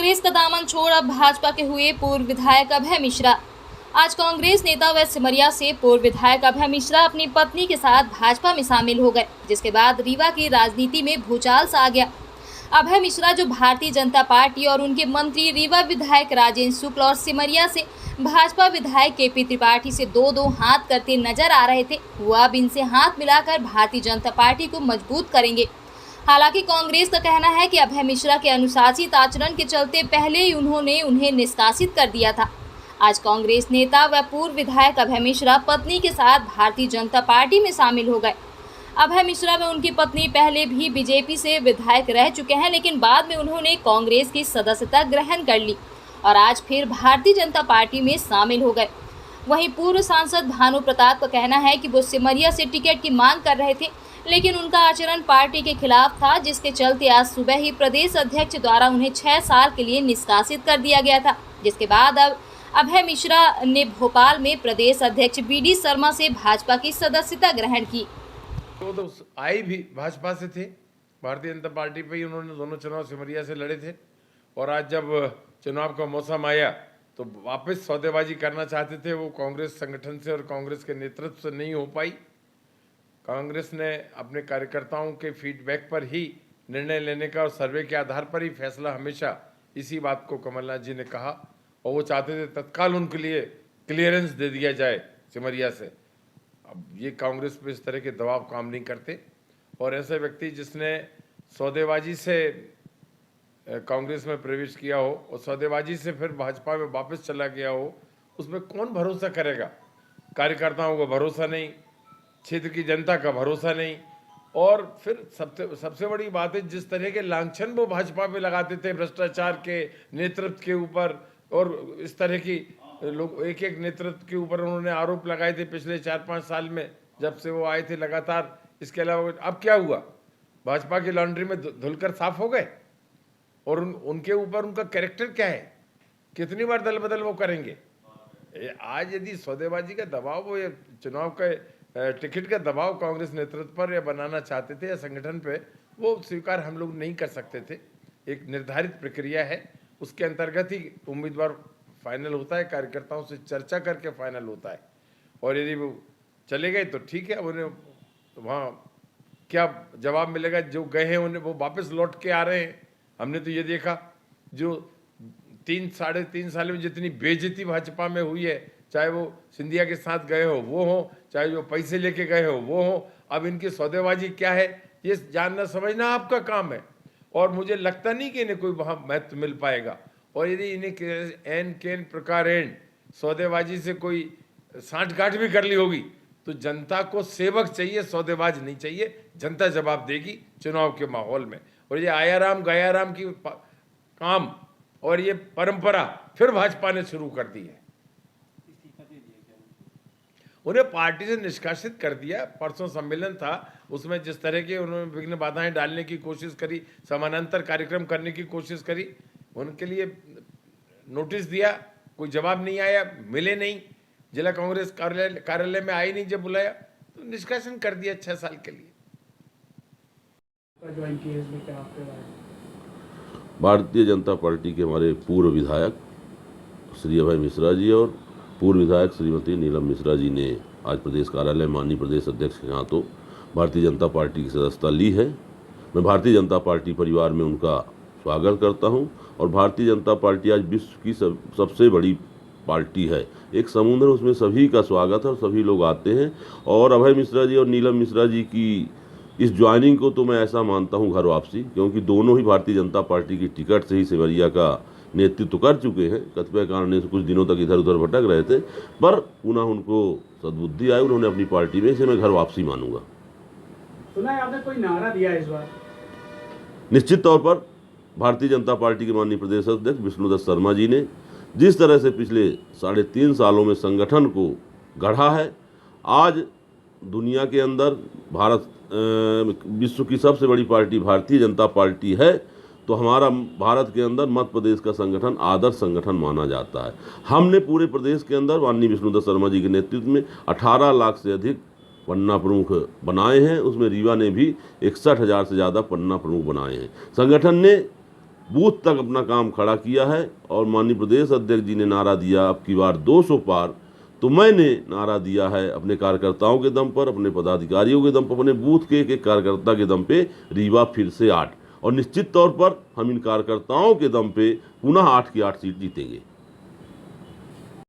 कांग्रेस का दामन छोड़ अब भाजपा के हुए पूर्व विधायक अभय मिश्रा। आज कांग्रेस नेता व सिमरिया से पूर्व विधायक अभय मिश्रा अपनी पत्नी के साथ भाजपा में शामिल हो गए, जिसके बाद रीवा की राजनीति में भूचाल सा आ गया। अभय मिश्रा जो भारतीय जनता पार्टी और उनके मंत्री रीवा विधायक राजेंद्र शुक्ल और सिमरिया से भाजपा विधायक केपी त्रिपाठी से दो हाथ करते नजर आ रहे थे, वो अब इनसे हाथ मिलाकर भारतीय जनता पार्टी को मजबूत करेंगे। हालांकि कांग्रेस का कहना है कि अभय मिश्रा के अनुशासित आचरण के चलते पहले ही उन्होंने उन्हें निष्कासित कर दिया था। आज कांग्रेस नेता व पूर्व विधायक अभय मिश्रा पत्नी के साथ भारतीय जनता पार्टी में शामिल हो गए। अभय मिश्रा व उनकी पत्नी पहले भी बीजेपी से विधायक रह चुके हैं, लेकिन बाद में उन्होंने कांग्रेस की सदस्यता ग्रहण कर ली और आज फिर भारतीय जनता पार्टी में शामिल हो गए। वहीं पूर्व सांसद भानु प्रताप का कहना है कि वो सिमरिया से टिकट की मांग कर रहे थे, लेकिन उनका आचरण पार्टी के खिलाफ था, जिसके चलते आज सुबह ही प्रदेश अध्यक्ष द्वारा उन्हें 6 साल के लिए निष्कासित कर दिया गया था। जिसके बाद अब अभय मिश्रा ने भोपाल में प्रदेश अध्यक्ष बीडी शर्मा से भाजपा की सदस्यता ग्रहण की। तो आई भी भाजपा से थे, भारतीय जनता पार्टी पे ही उन्होंने दोनों चुनाव सिमरिया से लड़े थे और आज जब चुनाव का मौसम आया तो वापस सौदेबाजी करना चाहते थे। वो कांग्रेस संगठन से और कांग्रेस के नेतृत्व से नहीं हो पाई। कांग्रेस ने अपने कार्यकर्ताओं के फीडबैक पर ही निर्णय लेने का और सर्वे के आधार पर ही फैसला हमेशा इसी बात को कमलनाथ जी ने कहा और वो चाहते थे तत्काल उनके लिए क्लियरेंस दे दिया जाए सिमरिया से। अब ये कांग्रेस पे इस तरह के दबाव काम नहीं करते और ऐसे व्यक्ति जिसने सौदेबाजी से कांग्रेस में प्रवेश किया हो और सौदेबाजी से फिर भाजपा में वापस चला गया हो, उसमें कौन भरोसा करेगा? कार्यकर्ताओं को भरोसा नहीं, क्षेत्र की जनता का भरोसा नहीं। और फिर सबसे बड़ी बात है, जिस तरह के लांछन वो भाजपा पे लगाते थे भ्रष्टाचार के नेतृत्व के ऊपर और इस तरह की लोग एक नेतृत्व के ऊपर उन्होंने आरोप लगाए थे पिछले 4-5 साल में जब से वो आए थे लगातार। इसके अलावा अब क्या हुआ? भाजपा की लॉन्ड्री में धुलकर साफ हो गए और उनके ऊपर उनका कैरेक्टर क्या है? कितनी बार दल बदल वो करेंगे? आज यदि सौदेबाजी का दबाव वो ये चुनाव का टिकट का दबाव कांग्रेस नेतृत्व पर या बनाना चाहते थे या संगठन पे, वो स्वीकार हम लोग नहीं कर सकते थे। एक निर्धारित प्रक्रिया है, उसके अंतर्गत ही उम्मीदवार फाइनल होता है, कार्यकर्ताओं से चर्चा करके फाइनल होता है। और यदि वो चले गए तो ठीक है, उन्हें वहाँ क्या जवाब मिलेगा? जो गए हैं उन्हें वो वापस लौट के आ रहे हैं। हमने तो ये देखा जो 3-3.5 साल में जितनी बेइज्जती भाजपा में हुई है, चाहे वो सिंधिया के साथ गए हो वो हो, चाहे जो पैसे लेके गए हो वो हो, अब इनकी सौदेबाजी क्या है ये जानना समझना आपका काम है। और मुझे लगता नहीं कि इन्हें कोई वहाँ महत्व मिल पाएगा। और यदि इन्हें एन केन प्रकार सौदेबाजी से कोई सांठगांठ भी कर ली होगी तो जनता को सेवक चाहिए, सौदेबाज नहीं चाहिए। जनता जवाब देगी चुनाव के माहौल में। और ये आयाराम गयाराम की काम और ये परंपरा फिर भाजपा ने शुरू कर दी है। उन्हें पार्टी से निष्कासित कर दिया। परसों सम्मेलन था, उसमें जिस तरह के उन्होंने विघ्न बाधाएं डालने की कोशिश करी, समानांतर कार्यक्रम करने की कोशिश करी, उनके लिए नोटिस दिया, कोई जवाब नहीं आया, मिले नहीं, जिला कांग्रेस कार्यालय में आई नहीं, जब बुलाया तो निष्कासन कर दिया 6 साल के लिए। भारतीय जनता पार्टी के हमारे पूर्व विधायक श्री अभय मिश्रा जी और पूर्व विधायक श्रीमती नीलम मिश्रा जी ने आज प्रदेश कार्यालय माननीय प्रदेश अध्यक्ष के हाथों भारतीय जनता पार्टी की सदस्यता ली है। मैं भारतीय जनता पार्टी परिवार में उनका स्वागत करता हूं और भारतीय जनता पार्टी आज विश्व की सबसे बड़ी पार्टी है, एक समुद्र, उसमें सभी का स्वागत है और सभी लोग आते हैं। और अभय मिश्रा जी और नीलम मिश्रा जी की इस ज्वाइनिंग को तो मैं ऐसा मानता हूं घर वापसी, क्योंकि दोनों ही भारतीय जनता पार्टी की टिकट से ही सिमरिया का नेतृत्व कर चुके हैं। कतिपय कारणों से कुछ दिनों तक इधर उधर भटक रहे थे, पर पुनः उनको सद्बुद्धि आई, उन्होंने अपनी पार्टी में, इसे मैं घर वापसी मानूंगा। सुना है आपने कोई नारा दिया इस बार? निश्चित तौर पर भारतीय जनता पार्टी के माननीय प्रदेश अध्यक्ष विष्णुदत्त शर्मा जी ने जिस तरह से पिछले 3.5 सालों में संगठन को गढ़ा है, आज दुनिया के अंदर विश्व की सबसे बड़ी पार्टी भारतीय जनता पार्टी है, तो हमारा भारत के अंदर मध्य प्रदेश का संगठन आदर्श संगठन माना जाता है। हमने पूरे प्रदेश के अंदर माननीय विष्णुदत्त शर्मा जी के नेतृत्व में 18 लाख से अधिक पन्ना प्रमुख बनाए हैं, उसमें रीवा ने भी 61,000 से ज़्यादा पन्ना प्रमुख बनाए हैं। संगठन ने बूथ तक अपना काम खड़ा किया है। और माननीय प्रदेश अध्यक्ष जी ने नारा दिया अब की बार 200 पार, तो मैंने नारा दिया है अपने कार्यकर्ताओं के दम पर, अपने पदाधिकारियों के दम पर, अपने बूथ के एक कार्यकर्ता के दम पे रीवा फिर से 8, और निश्चित तौर पर हम इन कार्यकर्ताओं के दम पे पुनः 8 की 8 सीट जीतेंगे।